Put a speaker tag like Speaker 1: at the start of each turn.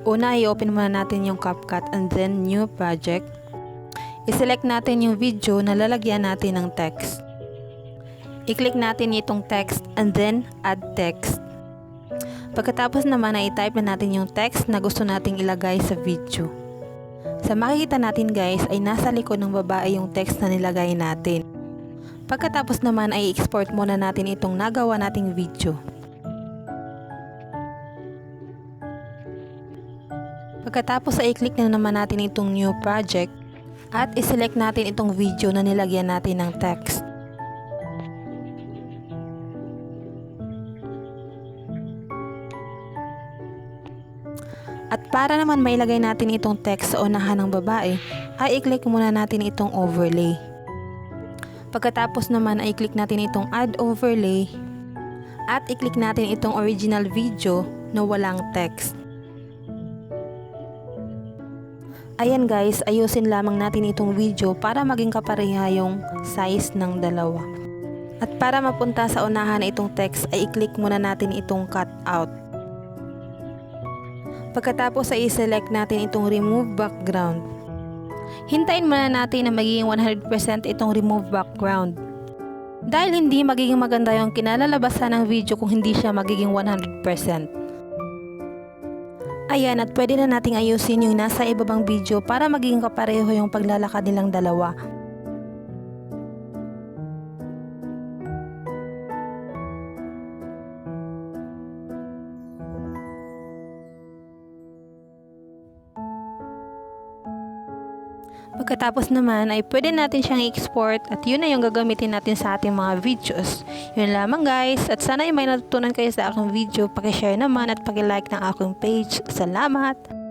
Speaker 1: Una, i-open muna natin yung CapCut and then new project. I-select natin yung video na lalagyan natin ng text. I-click natin itong text and then add text. Pagkatapos naman ay i-type na natin yung text na gusto nating ilagay sa video. Sa makikita natin guys ay nasa likod ng babae yung text na nilagay natin. Pagkatapos naman ay i-export muna natin itong nagawa nating video. Pagkatapos ay i-click na naman natin itong new project at i-select natin itong video na nilagyan natin ng text. At para naman mailagay natin itong text sa unahan ng babae, ay i-click muna natin itong overlay. Pagkatapos naman ay i-click natin itong add overlay at i-click natin itong original video na walang text. Ayan guys, ayusin lamang natin itong video para maging kapareha yung size ng dalawa. At para mapunta sa unahan na itong text ay i-click muna natin itong cut out. Pagkatapos ay i-select natin itong remove background. Hintayin muna natin na magiging 100% itong remove background. Dahil hindi magiging maganda yung kinalalabasan ng video kung hindi siya magiging 100%. Ayan, at pwede na nating ayusin yung nasa ibabang video para magiging kapareho yung paglalakad nilang dalawa. Pagkatapos naman ay pwede natin siyang i-export at yun na yung gagamitin natin sa ating mga videos. Yun lamang guys, at sana ay may natutunan kayo sa aking video. Paki-share naman at paki-like ng aking page. Salamat!